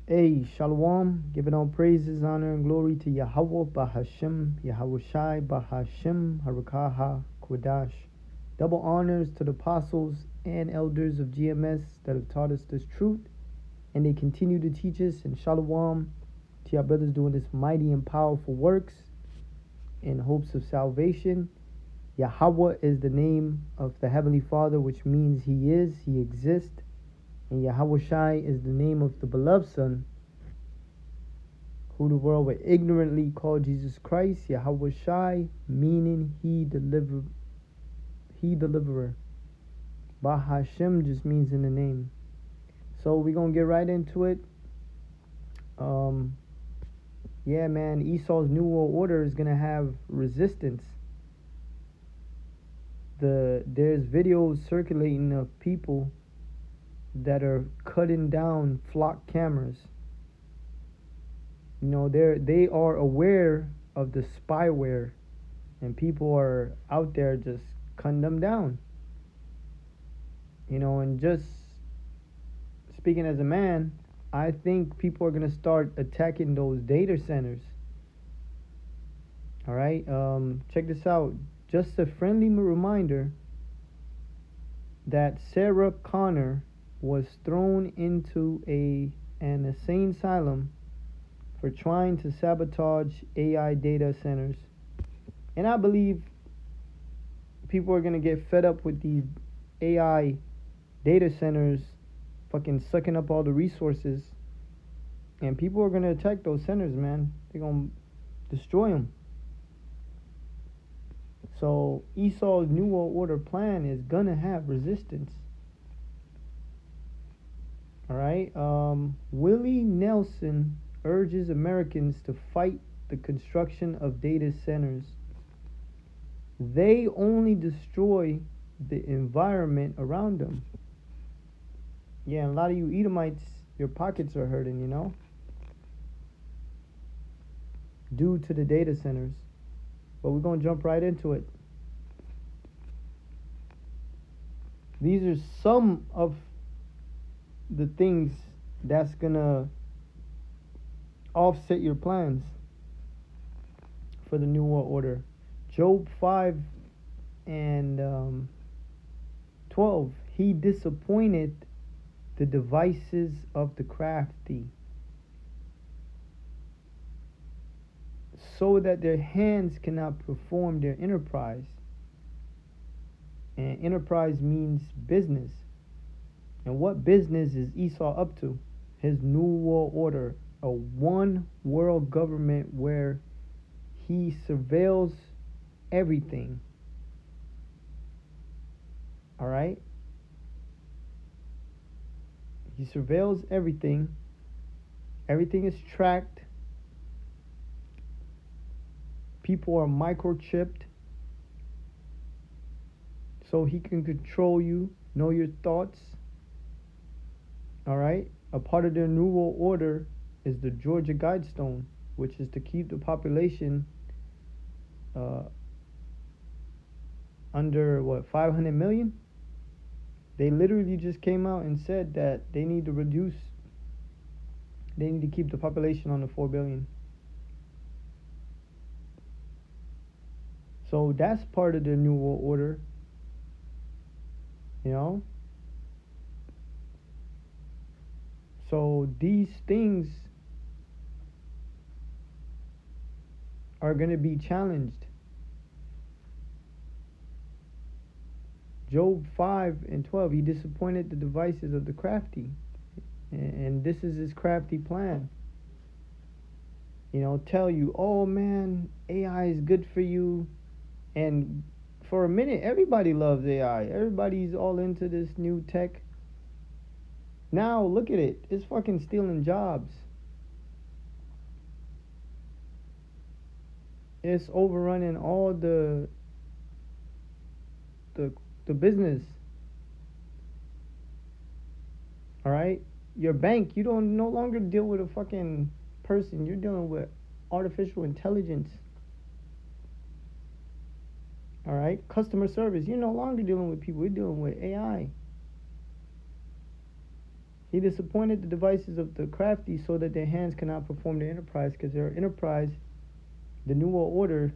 Hey, Shalom, giving all praises, honor, and glory to Yahweh Bahashim, Yahweh Shai Bahashim, Harakaha Kodash. Double honors to the apostles and elders of GMS that have taught us this truth, and they continue to teach us. And Shalom to our brothers doing this mighty and powerful works in hopes of salvation. Yahweh is the name of the Heavenly Father, which means He is, He exists. And Yahweh Shai is the name of the beloved Son, who the world would ignorantly call Jesus Christ. Yahweh Shai, meaning He deliverer. Bahashim just means in the name. So we're gonna get right into it. Yeah, man, Esau's New World Order is gonna have resistance. There's videos circulating of people that are cutting down flock cameras. You know, they are aware of the spyware, and people are out there just cutting them down. You know, and just speaking as a man, I think people are gonna start attacking those data centers. All right, check this out. Just a friendly reminder that Sarah Connor was thrown into an insane asylum for trying to sabotage AI data centers. And I believe people are going to get fed up with these AI data centers fucking sucking up all the resources. And people are going to attack those centers, man. They're going to destroy them. So Esau's New World Order plan is going to have resistance. All right. Willie Nelson urges Americans to fight the construction of data centers. They only destroy the environment around them. Yeah, and a lot of you Edomites, your pockets are hurting, you know, due to the data centers. But we're going to jump right into it. These are some of the things that's going to offset your plans for the New World Order. Job 5 and 12. He disappointed the devices of the crafty, so that their hands cannot perform their enterprise. And enterprise means business. And what business is Esau up to? His New World Order, a one world government where he surveils everything. All right? He surveils everything. Everything is tracked. People are microchipped, so he can control you, know your thoughts. All right? A part of their New World Order is the Georgia Guidestone, which is to keep the population under, 500 million? They literally just came out and said that they need to keep the population under 4 billion. So that's part of the New World Order, you know? So these things are going to be challenged. Job 5 and 12, he disappointed the devices of the crafty. And this is his crafty plan. You know, tell you, oh man, AI is good for you. And for a minute, everybody loves AI. Everybody's all into this new tech. Now, look at it. It's fucking stealing jobs. It's overrunning all the business. All right? Your bank, you don't no longer deal with a fucking person. You're dealing with artificial intelligence. All right? Customer service, you're no longer dealing with people. You're dealing with AI. He disappointed the devices of the crafty so that their hands cannot perform their enterprise, because their enterprise, the New World Order,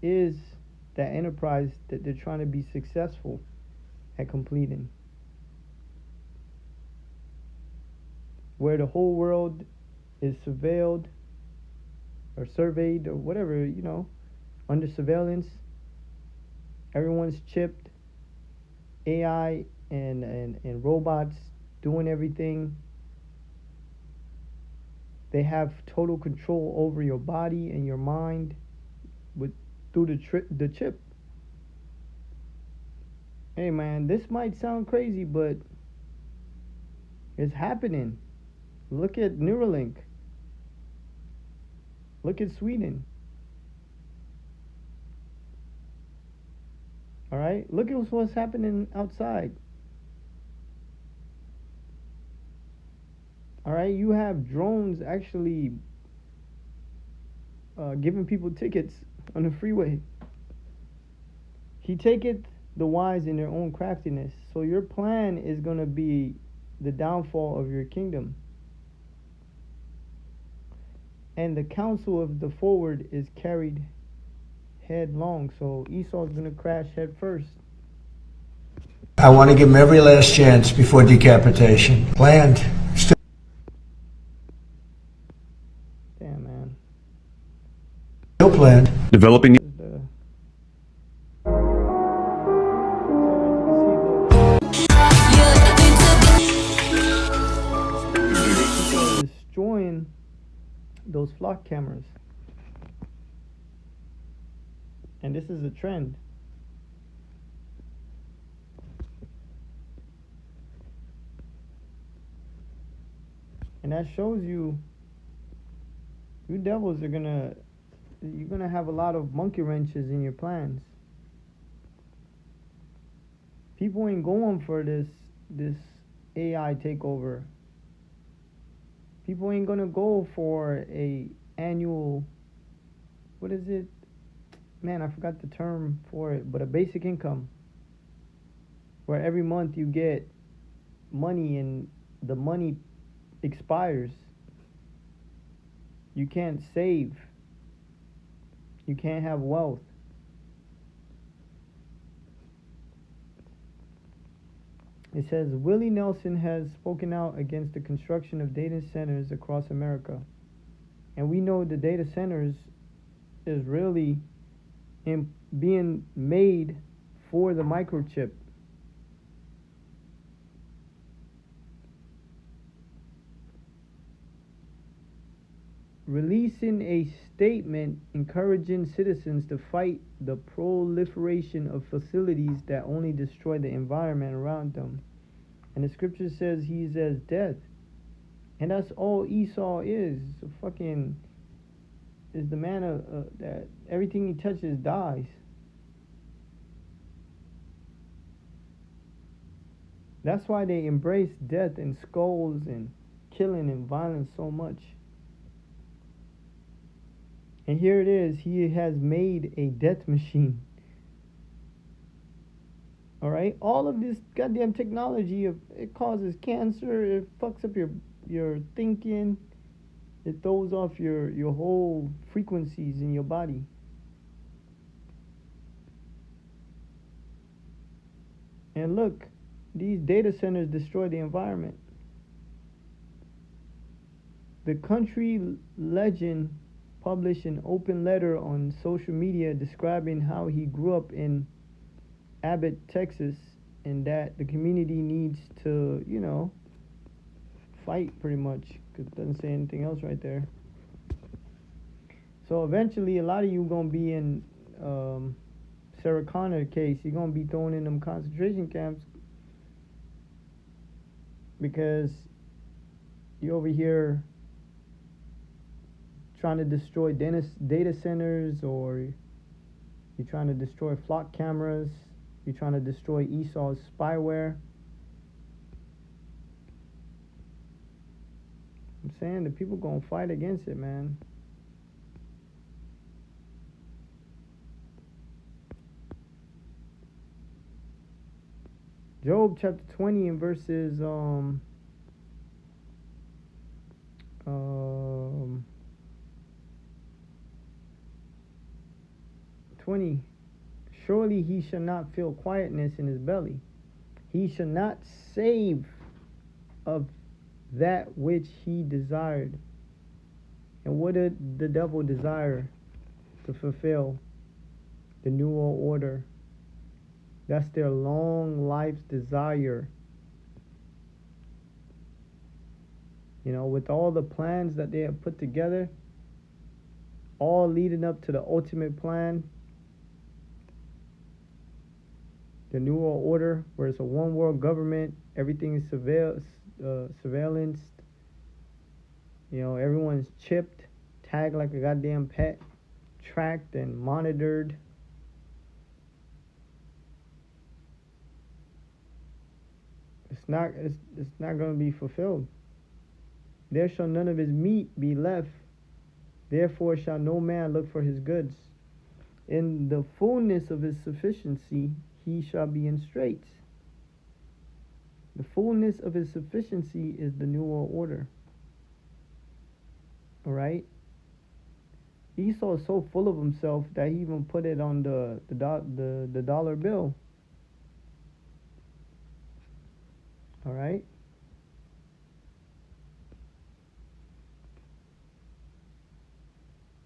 is that enterprise that they're trying to be successful at completing. Where the whole world is surveilled or surveyed or whatever, under surveillance. Everyone's chipped. AI and robots doing everything. They have total control over your body and your mind through the chip. Hey man, this might sound crazy, but it's happening. Look at Neuralink. Look at Sweden. All right, look at what's happening outside. All right, you have drones actually giving people tickets on the freeway. He taketh the wise in their own craftiness. So your plan is going to be the downfall of your kingdom. And the counsel of the forward is carried headlong. So Esau's going to crash head first. I want to give him every last chance before decapitation. Planned. Damn, man. Still planned. Developing. Destroying those flock cameras. And this is a trend. And that shows you devils you're gonna have a lot of monkey wrenches in your plans. People ain't going for this AI takeover. People ain't gonna go for a annual, what is it? Man, I forgot the term for it, but a basic income. Where every month you get money and the money expires. You can't save. You can't have wealth. It says, Willie Nelson has spoken out against the construction of data centers across America. And we know the data centers is really being made for the microchip. Releasing a statement encouraging citizens to fight the proliferation of facilities that only destroy the environment around them. And the scripture says he's as death. And that's all Esau is. Is the man that everything he touches dies. That's why they embrace death and skulls and killing and violence so much. And here it is, he has made a death machine. Alright? All of this goddamn technology, it causes cancer, it fucks up your thinking, it throws off your whole frequencies in your body. And look, these data centers destroy the environment. The country legend published an open letter on social media describing how he grew up in Abbott, Texas, and that the community needs to, fight pretty much, because it doesn't say anything else right there. So eventually, a lot of you going to be in Sarah Connor case. You're going to be thrown in them concentration camps because you're over here trying to destroy data centers, or you're trying to destroy flock cameras, you're trying to destroy Esau's spyware. I'm saying the people gonna fight against it, man. Job chapter 20 and verses Um, 20. Surely he shall not feel quietness in his belly. He shall not save of that which he desired. And what did the devil desire to fulfill? The New World Order. That's their long life's desire. You know, with all the plans that they have put together, all leading up to the ultimate plan, the New World Order, where it's a one world government, everything is surveillanced, you know, everyone's chipped, tagged like a goddamn pet, tracked and monitored. It's not going to be fulfilled. There shall none of his meat be left, therefore shall no man look for his goods. In the fullness of his sufficiency he shall be in straits. The fullness of his sufficiency is the New World Order. Alright? Esau is so full of himself that he even put it on the dollar bill. Alright?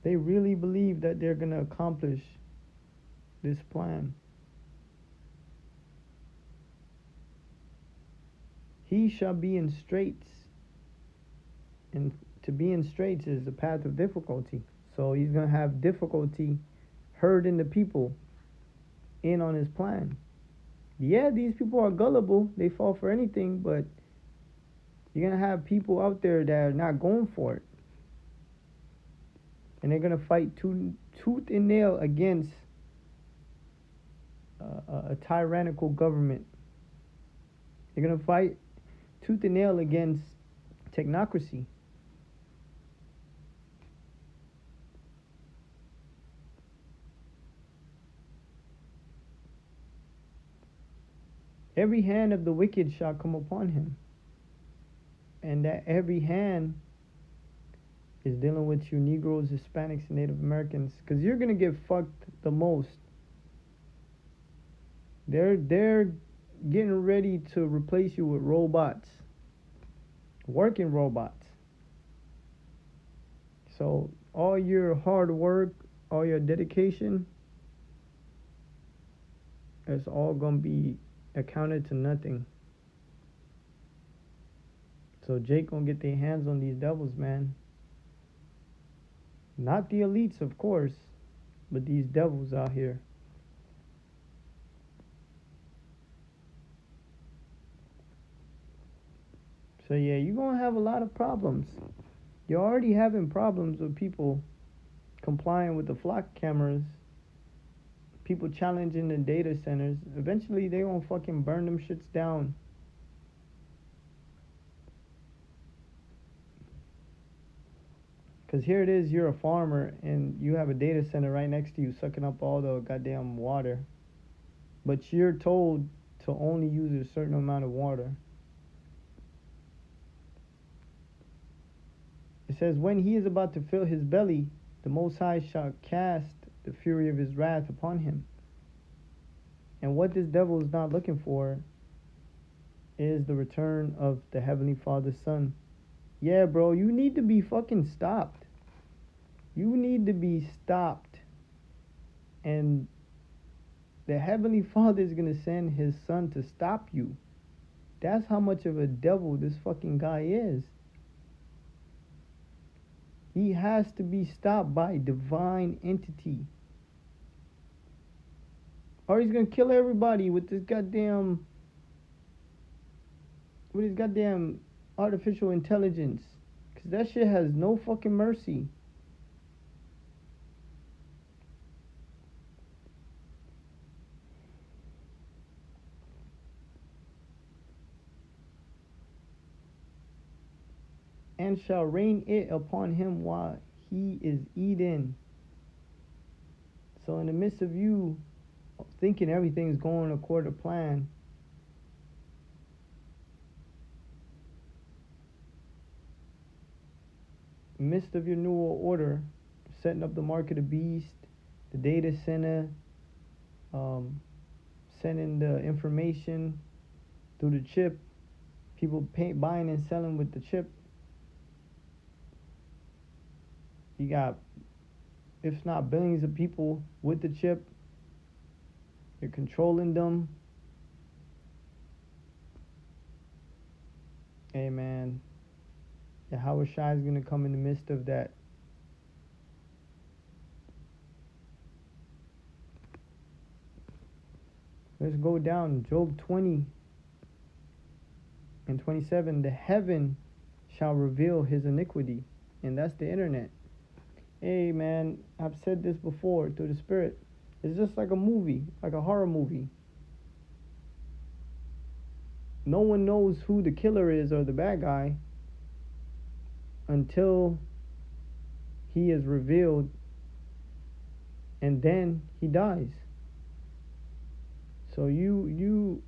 They really believe that they're going to accomplish this plan. He shall be in straits. And to be in straits is the path of difficulty. So he's going to have difficulty herding the people in on his plan. Yeah, these people are gullible. They fall for anything, but you're going to have people out there that are not going for it. And they're going to fight tooth and nail against a tyrannical government. They're going to fight tooth and nail against technocracy. Every hand of the wicked shall come upon him. And that every hand is dealing with you Negroes, Hispanics, and Native Americans. Because you're going to get fucked the most. They're getting ready to replace you with robots. Working robots. So all your hard work, all your dedication, it's all going to be accounted to nothing. So Jake gonna get their hands on these devils, man. Not the elites, of course, but these devils out here. So yeah, you're gonna have a lot of problems. You're already having problems with people complying with the flock cameras, people challenging the data centers. Eventually they gonna fucking burn them shits down. Because here it is, you're a farmer and you have a data center right next to you sucking up all the goddamn water. But you're told to only use a certain amount of water. It says, when he is about to fill his belly, the Most High shall cast the fury of his wrath upon him. And what this devil is not looking for is the return of the Heavenly Father's Son. Yeah, bro, you need to be fucking stopped. You need to be stopped. And the Heavenly Father is going to send his Son to stop you. That's how much of a devil this fucking guy is. He has to be stopped by a divine entity. Or he's going to kill everybody with this goddamn... with his goddamn artificial intelligence. Because that shit has no fucking mercy. And shall rain it upon him while he is eating. So in the midst of you thinking everything's going according to plan, midst of your new order, setting up the mark of the beast, the data center, sending the information through the chip, people buying and selling with the chip. You got, if not billions of people with the chip, you're controlling them. Hey man, Yahweh Shai is going to come in the midst of that. Let's go down. Job 20 and 27. The heaven shall reveal his iniquity. And that's the internet. Hey man, I've said this before through the Spirit. It's just like a movie, like a horror movie. No one knows who the killer is or the bad guy until he is revealed, and then he dies. So you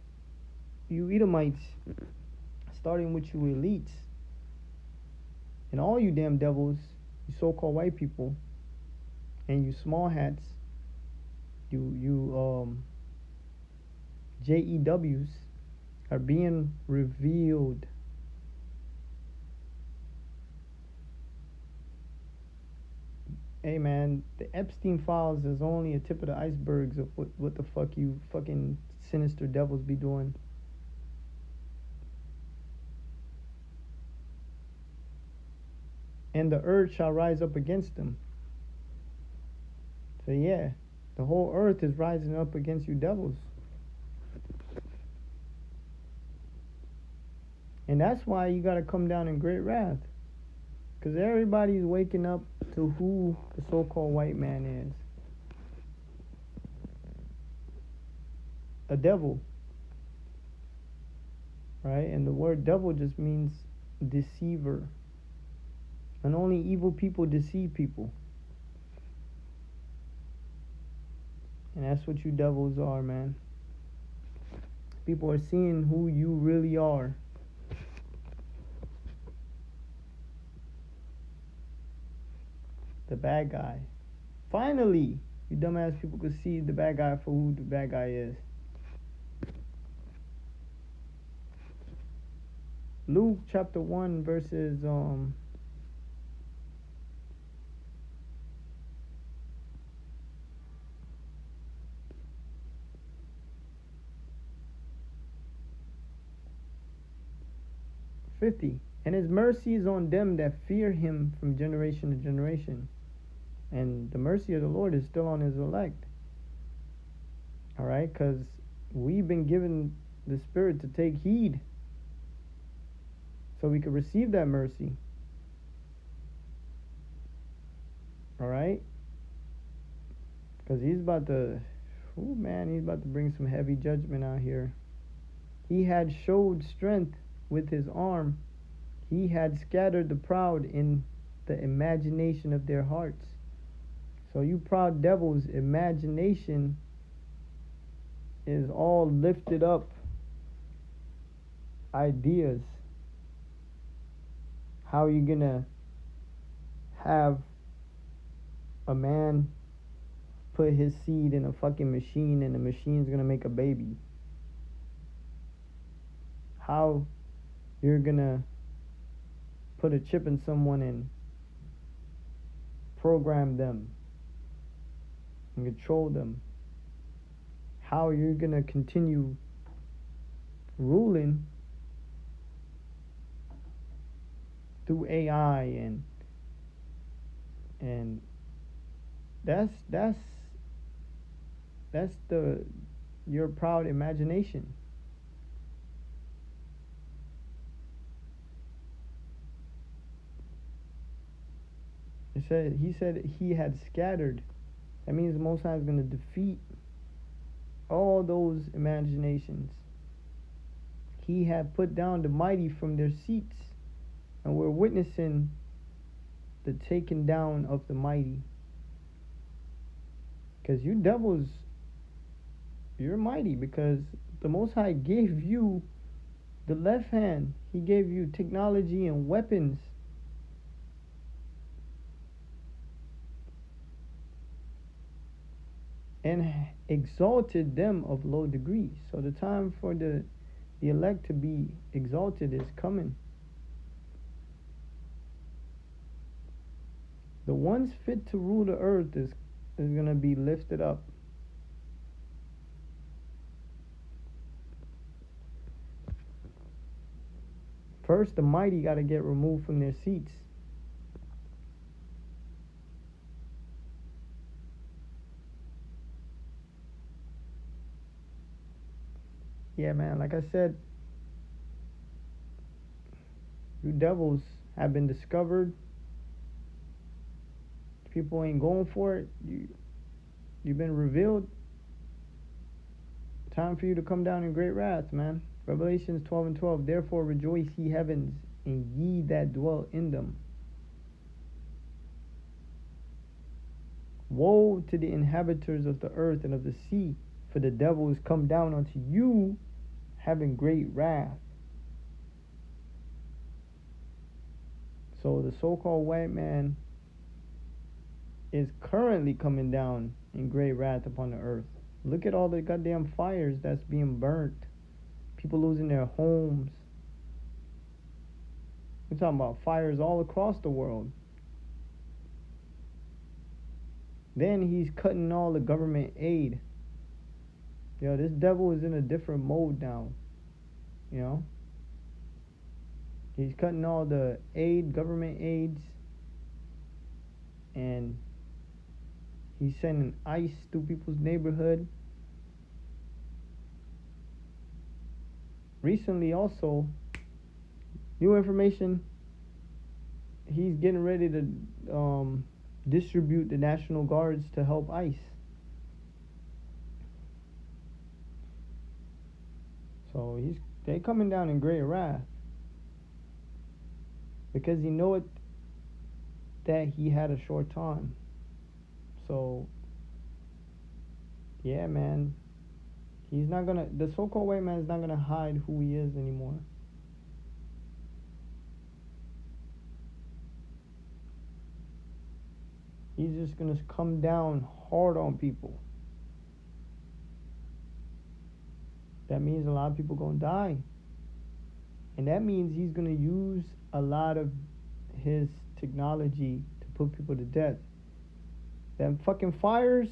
Edomites, starting with you elites, and all you damn devils, you so-called white people, and you small hats, you JEWs, are being revealed. Hey man, the Epstein files is only a tip of the icebergs of what the fuck you fucking sinister devils be doing. And the earth shall rise up against them. So yeah, the whole earth is rising up against you devils. And that's why you gotta come down in great wrath. Because everybody's waking up to who the so-called white man is. A devil. Right? And the word devil just means deceiver. And only evil people deceive people. And that's what you devils are, man. People are seeing who you really are. The bad guy. Finally, you dumbass people could see the bad guy for who the bad guy is. Luke chapter 1 verses 50. And his mercy is on them that fear him from generation to generation. And the mercy of the Lord is still on his elect. Alright, because we've been given the Spirit to take heed, so we could receive that mercy. Alright? Because he's about to, he's about to bring some heavy judgment out here. He had showed strength with his arm. He had scattered the proud in the imagination of their hearts. So you proud devils, imagination is all lifted up ideas. How are you gonna have a man put his seed in a fucking machine and the machine's gonna make a baby? How you're gonna put a chip in someone and program them and control them? How you're gonna continue ruling through AI and that's your proud imagination. He said he had scattered. That means the Most High is going to defeat all those imaginations. He had put down the mighty from their seats, and we're witnessing the taking down of the mighty. Because you devils, you're mighty, because the Most High gave you the left hand. He gave you technology and weapons and exalted them of low degree. So the time for the elect to be exalted is coming. The ones fit to rule the earth is going to be lifted up. First, the mighty got to get removed from their seats. Yeah, man, like I said, you devils have been discovered. People ain't going for it. You've been revealed. Time for you to come down in great wrath, man. Revelations 12:12. Therefore rejoice, ye heavens, and ye that dwell in them. Woe to the inhabitants of the earth and of the sea, for the devil is come down unto you, having great wrath. So the so-called white man is currently coming down in great wrath upon the earth. Look at all the goddamn fires that's being burnt. People losing their homes. We're talking about fires all across the world. Then he's cutting all the government aid. Yo, this devil is in a different mode now. You know? He's cutting all the aid, government aids. And he's sending ICE through people's neighborhood. Recently also, new information, he's getting ready to distribute the National Guards to help ICE. So they coming down in great wrath. Because he know it that he had a short time. So yeah, man, the so-called white man is not gonna hide who he is anymore. He's just gonna come down hard on people. That means a lot of people gonna die. And that means he's gonna use a lot of his technology to put people to death. Them fucking fires,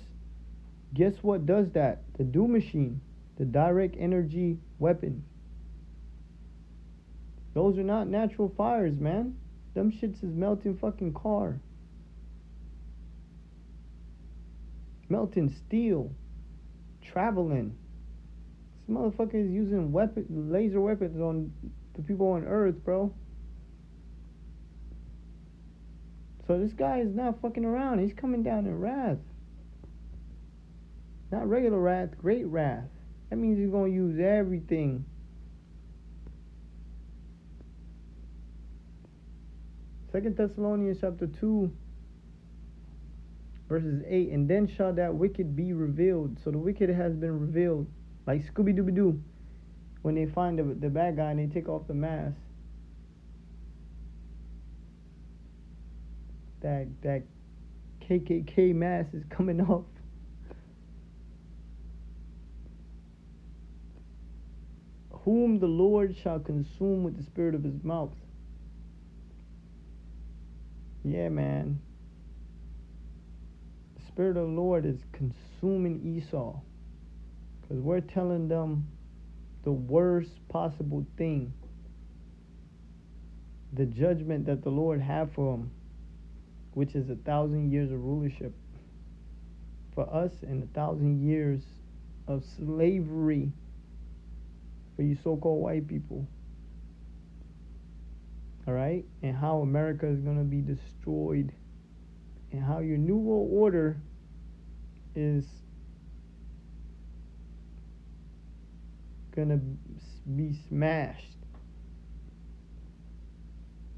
guess what does that? The Doom Machine, the direct energy weapon. Those are not natural fires, man. Them shits is melting fucking car. Melting steel. Traveling. This motherfucker is using laser weapons on the people on Earth, bro. So this guy is not fucking around. He's coming down in wrath. Not regular wrath, great wrath. That means he's going to use everything. Second Thessalonians chapter 2, verses 8. And then shall that wicked be revealed. So the wicked has been revealed. Like Scooby-Dooby-Doo. When they find the bad guy and they take off the mask. That KKK mask is coming off. Whom the Lord shall consume with the spirit of his mouth. Yeah, man. The spirit of the Lord is consuming Esau. Because we're telling them the worst possible thing. The judgment that the Lord had for them. Which is 1,000 years of rulership for us and 1,000 years of slavery for you so-called white people. All right? And how America is going to be destroyed. And how your New World Order is going to be smashed.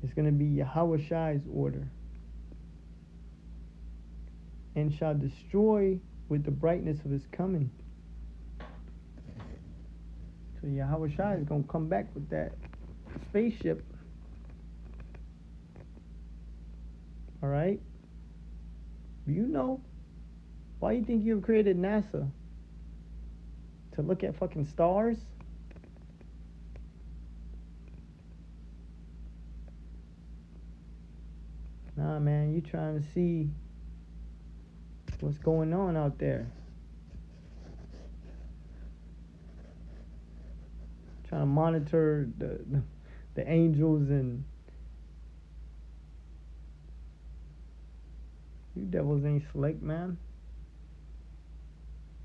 It's going to be Yahweh Shai's order. And shall destroy with the brightness of his coming. So Yahweh Shai is going to come back with that spaceship. Alright? You know. Why do you think you created NASA? To look at fucking stars? Nah, man, you trying to see what's going on out there. Trying to monitor the angels, and you devils ain't slick, man.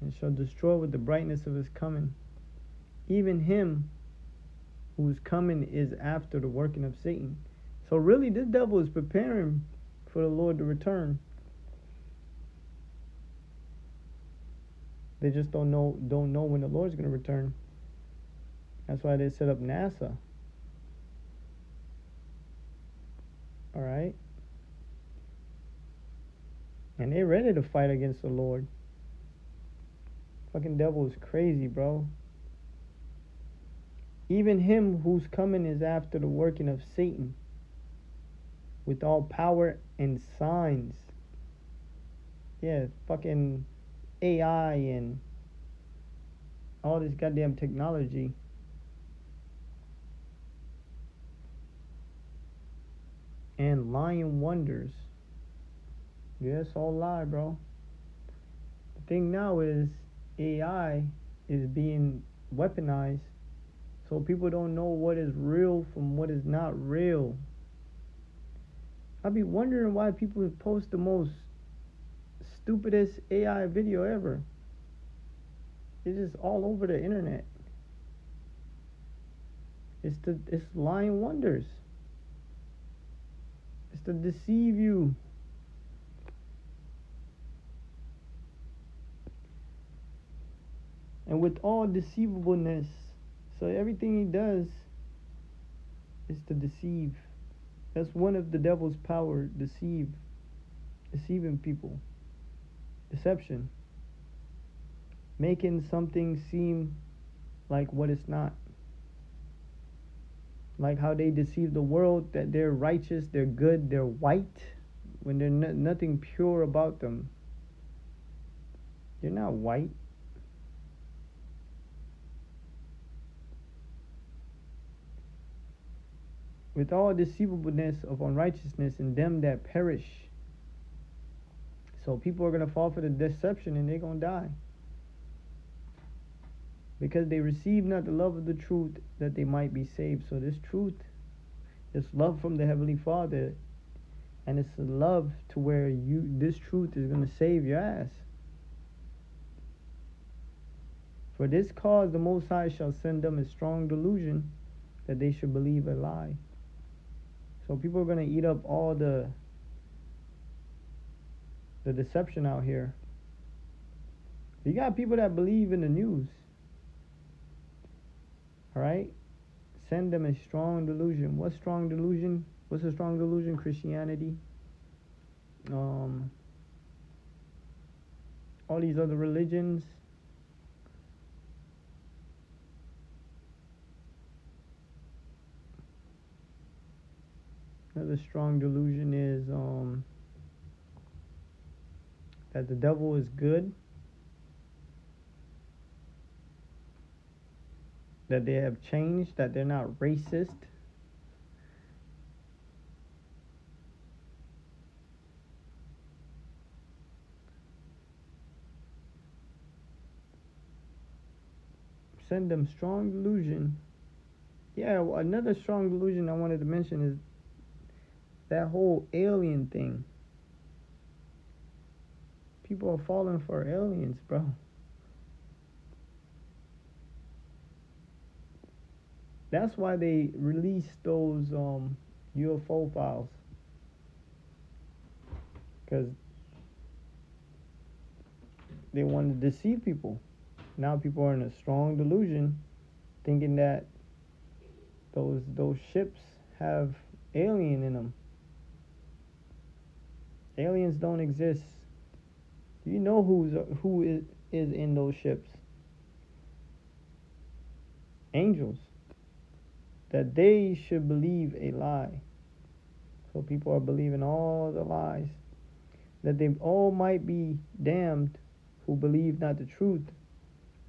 And shall destroy with the brightness of his coming. Even him whose coming is after the working of Satan. So really, this devil is preparing for the Lord to return. They just don't know when the Lord's going to return. That's why they set up NASA. All right? And they're ready to fight against the Lord. Fucking devil is crazy, bro. Even him whose coming is after the working of Satan, with all power and signs. Yeah, fucking AI and all this goddamn technology. And lying wonders. Yeah, it's all lie, bro. The thing now is AI is being weaponized, so people don't know what is real from what is not real. I be wondering why people post the most stupidest AI video ever. It's just all over the internet. It's lying wonders. It's to deceive you. And with all deceivableness, so everything he does is to deceive. That's one of the devil's power, deceiving people. Deception. Making something seem like what it's not. Like how they deceive the world that they're righteous, they're good, they're white, when there's nothing pure about them. You're not white. With all deceivableness of unrighteousness in them that perish. So people are going to fall for the deception and they're going to die. Because they receive not the love of the truth that they might be saved. So this truth, this love from the Heavenly Father, and it's a love to where this truth is going to save your ass. For this cause the Most High shall send them a strong delusion that they should believe a lie. So people are going to eat up all the deception out here. You got people that believe in the news. Alright? Send them a strong delusion. What's strong delusion? What's a strong delusion? Christianity. All these other religions. Another strong delusion is that the devil is good, that they have changed, that they're not racist. Send them strong delusion. Yeah, well, another strong delusion I wanted to mention is that whole alien thing. People are falling for aliens, bro. That's why they released those UFO files. Because they wanted to deceive people. Now people are in a strong delusion, thinking that those ships have alien in them. Aliens don't exist. You know who is in those ships? Angels. That they should believe a lie. So people are believing all the lies. That they all might be damned who believed not the truth,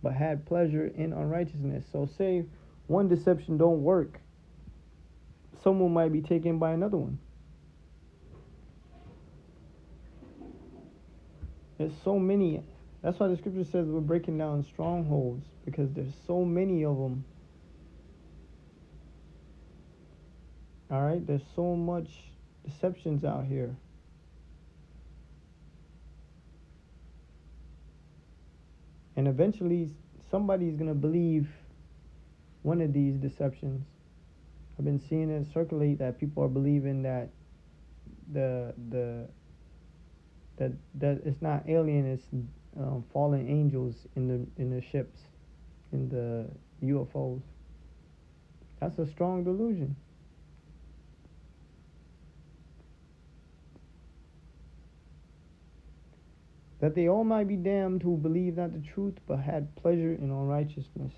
but had pleasure in unrighteousness. So say one deception don't work, someone might be taken by another one. There's so many. That's why the scripture says we're breaking down strongholds, because there's so many of them. All right, there's so much deceptions out here. And eventually somebody's going to believe one of these deceptions. I've been seeing it circulate that people are believing that that it's not alien, it's fallen angels in the ships, in the UFOs. That's a strong delusion. That they all might be damned who believe not the truth, but had pleasure in unrighteousness.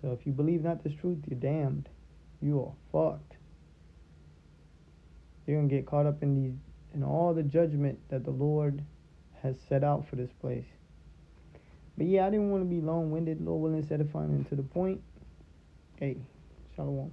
So if you believe not this truth, you're damned. You are fucked. You're gonna get caught up in all the judgment that the Lord has set out for this place. But yeah, I didn't want to be long-winded. Lord willing, edifying and to the point. Hey, shalom.